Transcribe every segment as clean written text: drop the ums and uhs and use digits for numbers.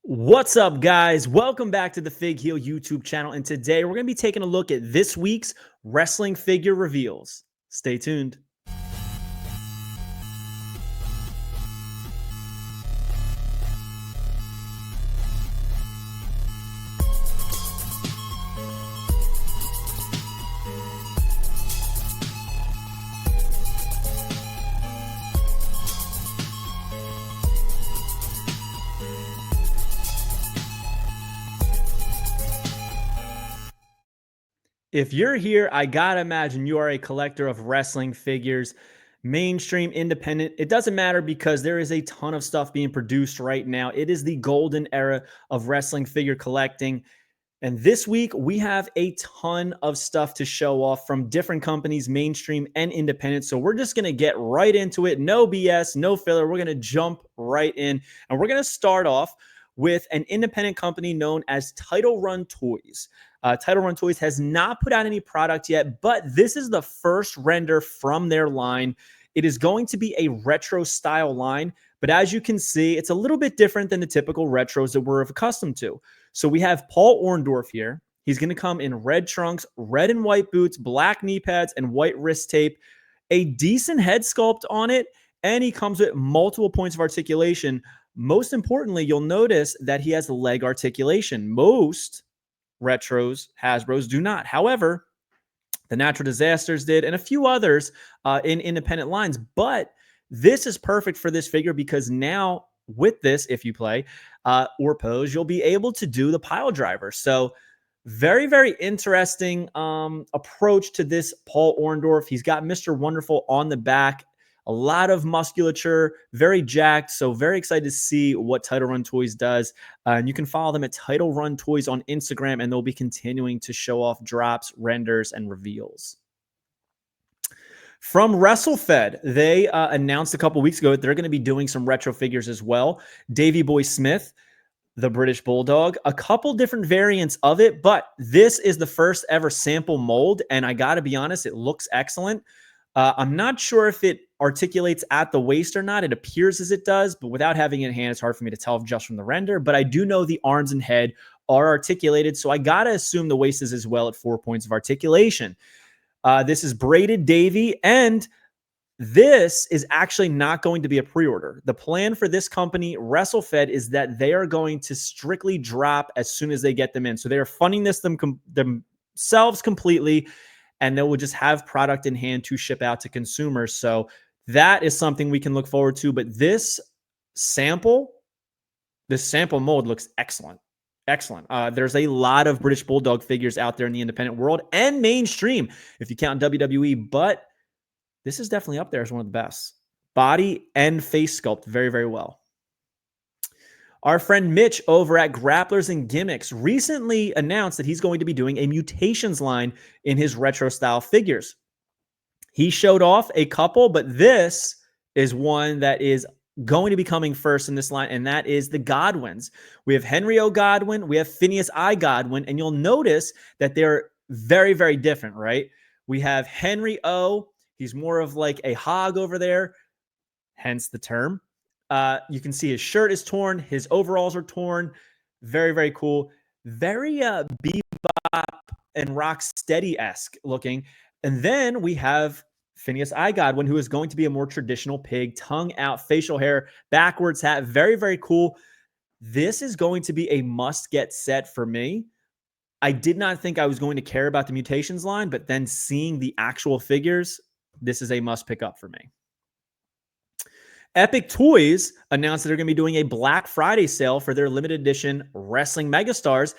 What's up, guys? Welcome back to the Fig Heel YouTube channel. And today we're going to be taking a look at this week's wrestling figure reveals. Stay tuned. If you're here, I gotta imagine you are a collector of wrestling figures, mainstream, independent. It doesn't matter because there is a ton of stuff being produced right now. It is the golden era of wrestling figure collecting. And this week, we have a ton of stuff to show off from different companies, mainstream and independent. So we're just going to get right into it. No BS, no filler. We're going to jump right in. And we're going to start off with an independent company known as Title Run Toys. Title Run Toys has not put out any product yet, but this is the first render from their line. It is going to be a retro style line, but as you can see, it's a little bit different than the typical retros that we're accustomed to. So we have Paul Orndorff here. He's going to come in red trunks, red and white boots, black knee pads, and white wrist tape. A decent head sculpt on it, and he comes with multiple points of articulation. Most importantly, you'll notice that he has leg articulation. Most retros, Hasbros, do not. However, the Natural Disasters did, and a few others in independent lines. But this is perfect for this figure because now with this, if you play or pose, you'll be able to do the pile driver. So very, very interesting approach to this Paul Orndorff. He's got Mr. Wonderful on the back. A lot of musculature, very jacked. So very excited to see what Title Run Toys does. And you can follow them at Title Run Toys on Instagram, and they'll be continuing to show off drops, renders, and reveals. From WrestleFed, they announced a couple weeks ago that they're going to be doing some retro figures as well. Davey Boy Smith, the British Bulldog, a couple different variants of it, but this is the first ever sample mold, and I got to be honest, it looks excellent. I'm not sure if it articulates at the waist or not. It appears as it does, but without having it in hand, it's hard for me to tell just from the render. But I do know the arms and head are articulated, so I got to assume the waist is as well at 4 points of articulation. This is braided Davy, and this is actually not going to be a pre-order. The plan for this company, WrestleFed, is that they are going to strictly drop as soon as they get them in. So they are funding this themselves completely, and they will just have product in hand to ship out to consumers. So that is something we can look forward to. But this sample mold looks excellent. Excellent. There's a lot of British Bulldog figures out there in the independent world and mainstream, if you count WWE, but this is definitely up there as one of the best. Body and face sculpt very, very well. Our friend Mitch over at Grapplers and Gimmicks recently announced that he's going to be doing a Mutations line in his retro style figures. He showed off a couple, but this is one that is going to be coming first in this line, and that is the Godwins. We have Henry O. Godwin, we have Phineas I. Godwin, and you'll notice that they're very, very different, right? We have Henry O. He's more of like a hog over there, hence the term. You can see his shirt is torn. His overalls are torn. Very, very cool. Very bebop and rock steady-esque looking. And then we have Phineas I. Godwin, who is going to be a more traditional pig, tongue out, facial hair, backwards hat. Very, very cool. This is going to be a must-get set for me. I did not think I was going to care about the Mutations line, but then seeing the actual figures, this is a must pick up for me. Epic Toys announced that they're going to be doing a Black Friday sale for their limited edition Wrestling Megastars.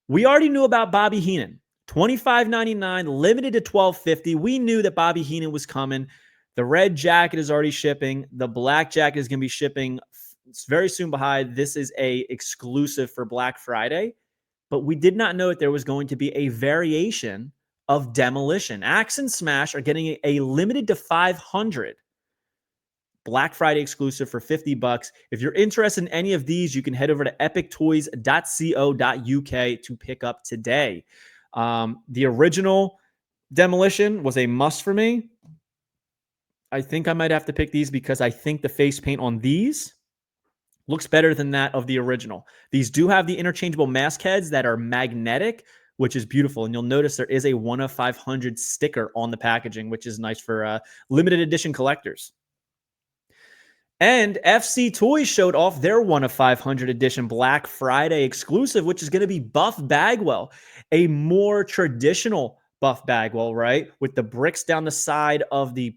We already knew about Bobby Heenan. $25.99, limited to $12.50. We knew that Bobby Heenan was coming. The red jacket is already shipping. The black jacket is going to be shipping very soon behind. This is a exclusive for Black Friday. But we did not know that there was going to be a variation of Demolition. Axe and Smash are getting a limited to 500. Black Friday exclusive for $50. If you're interested in any of these, you can head over to epictoys.co.uk to pick up today. The original Demolition was a must for me. I think I might have to pick these because I think the face paint on these Looks better than that of the original. These do have the interchangeable mask heads that are magnetic, which is beautiful. And you'll notice there is a 1 of 500 sticker on the packaging, which is nice for limited edition collectors. And FC Toys showed off their 1 of 500 edition Black Friday exclusive, which is going to be Buff Bagwell, a more traditional Buff Bagwell, right? With the bricks down the side of the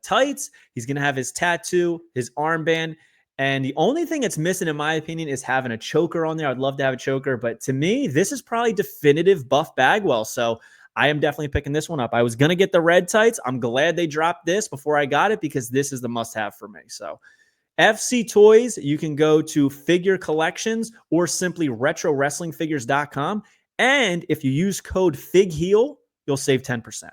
tights. He's going to have his tattoo, his armband. And the only thing it's missing, in my opinion, is having a choker on there. I'd love to have a choker. But to me, this is probably definitive Buff Bagwell. So I am definitely picking this one up. I was going to get the red tights. I'm glad they dropped this before I got it because this is the must-have for me. So FC Toys, you can go to Figure Collections or simply RetroWrestlingFigures.com. And if you use code FIGHEAL, you'll save 10%.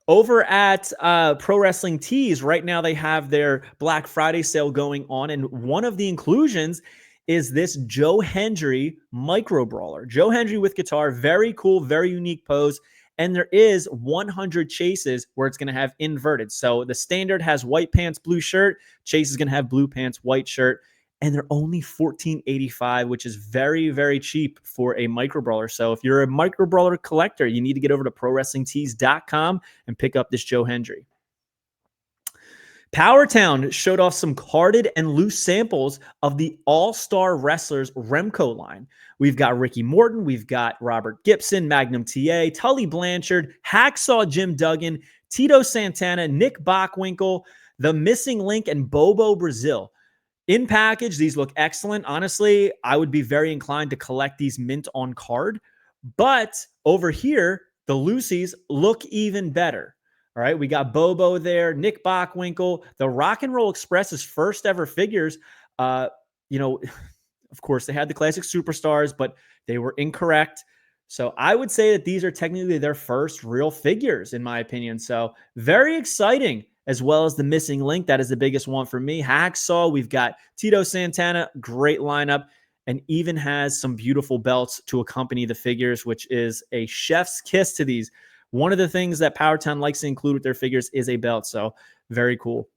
Over at Pro Wrestling Tees, right now they have their Black Friday sale going on. And one of the inclusions is this Joe Hendry Micro Brawler. Joe Hendry with guitar, very cool, very unique pose. And there is 100 chases where it's going to have inverted. So the standard has white pants, blue shirt. Chase is going to have blue pants, white shirt. And they're only $14.85, which is very, very cheap for a micro brawler. So if you're a micro brawler collector, you need to get over to ProWrestlingTees.com and pick up this Joe Hendry. Powertown showed off some carded and loose samples of the All-Star Wrestlers Remco line. We've got Ricky Morton, we've got Robert Gibson, Magnum TA, Tully Blanchard, Hacksaw Jim Duggan, Tito Santana, Nick Bockwinkel, The Missing Link, and Bobo Brazil. In package, these look excellent. Honestly, I would be very inclined to collect these mint on card. But over here, the Lucy's look even better. All right, we got Bobo there, Nick Bockwinkel, the Rock and Roll Express's first ever figures. Of course, they had the classic superstars, but they were incorrect. So I would say that these are technically their first real figures, in my opinion. So very exciting, as well as the Missing Link. That is the biggest one for me. Hacksaw, we've got Tito Santana, great lineup, and even has some beautiful belts to accompany the figures, which is a chef's kiss to these. One of the things that Powertown likes to include with their figures is a belt. So very cool.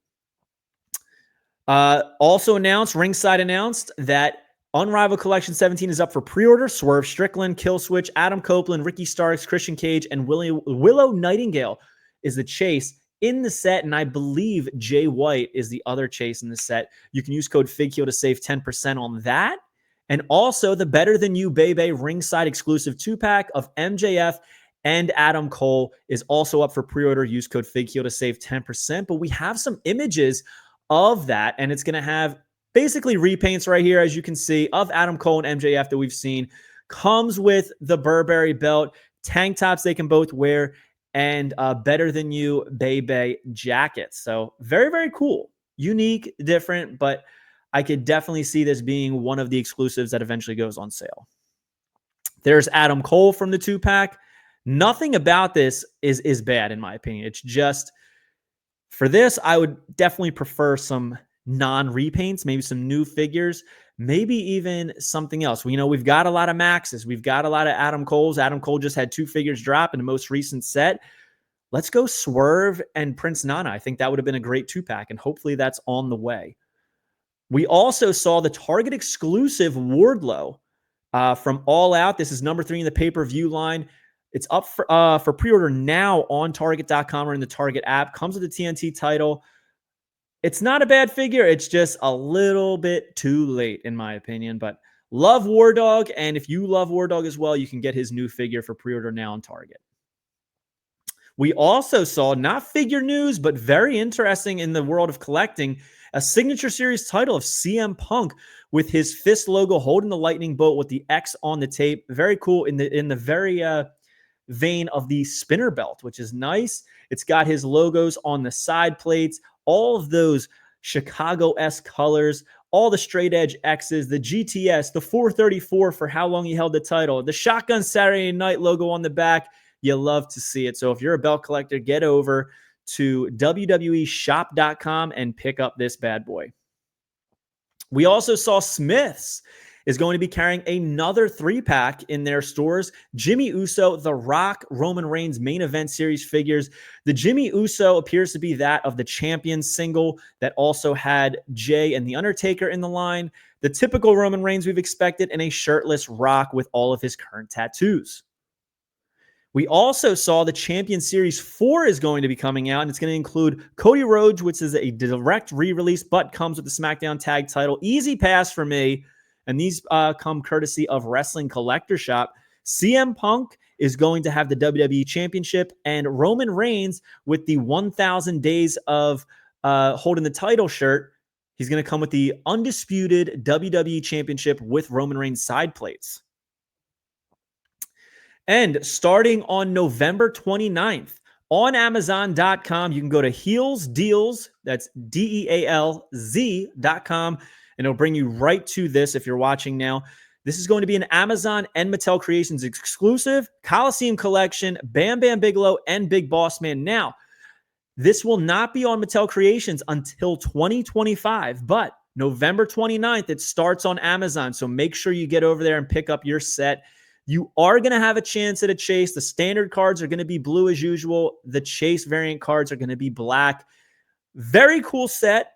Also announced, Ringside announced that Unrivaled Collection 17 is up for pre-order. Swerve Strickland, Killswitch, Adam Copeland, Ricky Starks, Christian Cage, and Willow Nightingale is the chase in the set. And I believe Jay White is the other chase in the set. You can use code FIGHEAL to save 10% on that. And also the Better Than You Bebe Ringside exclusive 2-pack of MJF and Adam Cole is also up for pre-order. Use code FIGHEAL to save 10%. But we have some images of that, and it's going to have basically repaints right here, as you can see, of Adam Cole and MJF that we've seen. Comes with the Burberry belt, tank tops they can both wear, and Better Than You Bebe jackets. So very, very cool. Unique, different, but I could definitely see this being one of the exclusives that eventually goes on sale. There's Adam Cole from the 2-pack. Nothing about this is bad, in my opinion. It's just, for this, I would definitely prefer some non-repaints, maybe some new figures, maybe even something else. We've got a lot of Maxes. We've got a lot of Adam Coles. Adam Cole just had 2 figures drop in the most recent set. Let's go Swerve and Prince Nana. I think that would have been a great 2-pack, and hopefully that's on the way. We also saw the Target exclusive Wardlow from All Out. This is number 3 in the pay-per-view line. It's up for pre-order now on Target.com or in the Target app. Comes with the TNT title. It's not a bad figure. It's just a little bit too late, in my opinion. But love War Dog, and if you love War Dog as well, you can get his new figure for pre-order now on Target. We also saw, not figure news, but very interesting in the world of collecting, a Signature Series title of CM Punk with his fist logo holding the lightning bolt with the X on the tape. Very cool in the very vein of the spinner belt, which is nice. It's got his logos on the side plates, all of those Chicago-esque colors, all the straight edge X's, the GTS, the 434 for how long he held the title, the Shotgun Saturday Night logo on the back. You love to see it. So if you're a belt collector, get over to WWEshop.com and pick up this bad boy. We also saw Smiths is going to be carrying another 3-pack in their stores. Jimmy Uso, The Rock, Roman Reigns main event series figures. The Jimmy Uso appears to be that of the Champions single that also had Jay and The Undertaker in the line. The typical Roman Reigns we've expected, and a shirtless Rock with all of his current tattoos. We also saw the Champion Series 4 is going to be coming out, and it's going to include Cody Rhodes, which is a direct re-release, but comes with the SmackDown Tag title. Easy pass for me, and these come courtesy of Wrestling Collector Shop. CM Punk is going to have the WWE Championship, and Roman Reigns with the 1,000 days of holding the title shirt. He's going to come with the undisputed WWE Championship with Roman Reigns side plates. And starting on November 29th, on Amazon.com, you can go to Heels Deals, that's DEALZ.com, and it'll bring you right to this if you're watching now. This is going to be an Amazon and Mattel Creations exclusive Coliseum collection, Bam Bam Bigelow and Big Boss Man. Now, this will not be on Mattel Creations until 2025, but November 29th, it starts on Amazon, so make sure you get over there and pick up your set. You are going to have a chance at a chase. The standard cards are going to be blue as usual. The chase variant cards are going to be black. Very cool set.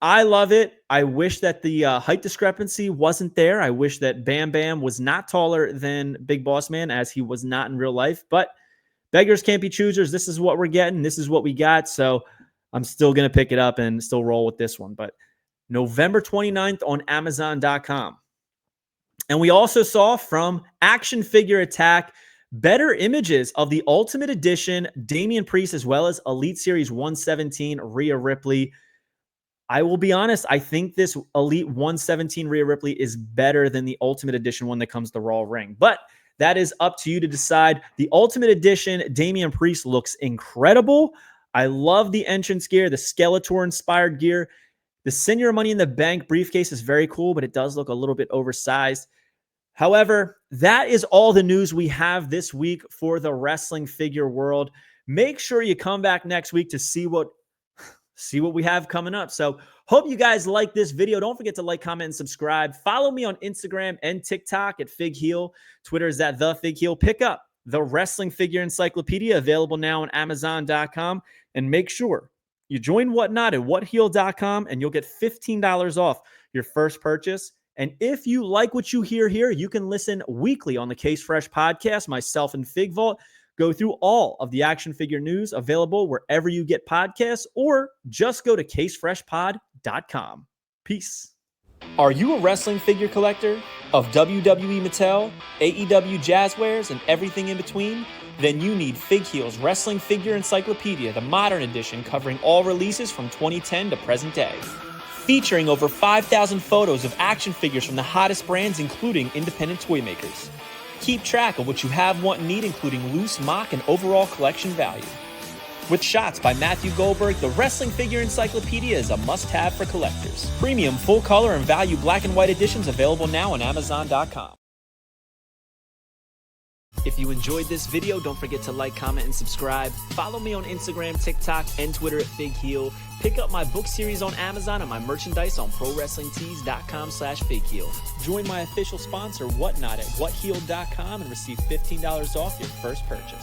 I love it. I wish that the height discrepancy wasn't there. I wish that Bam Bam was not taller than Big Boss Man, as he was not in real life. But beggars can't be choosers. This is what we're getting. This is what we got. So I'm still going to pick it up and still roll with this one. But November 29th on Amazon.com. And we also saw from Action Figure Attack better images of the Ultimate Edition Damian Priest, as well as Elite Series 117 Rhea Ripley. I will be honest, I think this Elite 117 Rhea Ripley is better than the Ultimate Edition one that comes to Raw Ring. But that is up to you to decide. The Ultimate Edition Damian Priest looks incredible. I love the entrance gear, the Skeletor-inspired gear. The Senior Money in the Bank briefcase is very cool, but it does look a little bit oversized. However, that is all the news we have this week for the wrestling figure world. Make sure you come back next week to see what we have coming up. So hope you guys like this video. Don't forget to like, comment, and subscribe. Follow me on Instagram and TikTok at FigHeel. Twitter is at TheFigHeel. Pick up the Wrestling Figure Encyclopedia, available now on Amazon.com. And make sure you join Whatnot at whatheel.com, and you'll get $15 off your first purchase. And if you like what you hear here, you can listen weekly on the Case Fresh podcast. Myself and Fig Vault go through all of the action figure news available wherever you get podcasts, or just go to casefreshpod.com. Peace. Are you a wrestling figure collector of WWE Mattel, AEW Jazzwares, and everything in between? Then you need FigHeel's Wrestling Figure Encyclopedia, the modern edition covering all releases from 2010 to present day. Featuring over 5,000 photos of action figures from the hottest brands, including independent toy makers. Keep track of what you have, want, and need, including loose, mock, and overall collection value. With shots by Matthew Goldberg, the Wrestling Figure Encyclopedia is a must-have for collectors. Premium, full-color, and value black and white editions available now on Amazon.com. If you enjoyed this video, don't forget to like, comment, and subscribe. Follow me on Instagram, TikTok, and Twitter at FigHeel. Pick up my book series on Amazon and my merchandise on ProWrestlingTees.com/FigHeel. Join my official sponsor, Whatnot, at whatheel.com and receive $15 off your first purchase.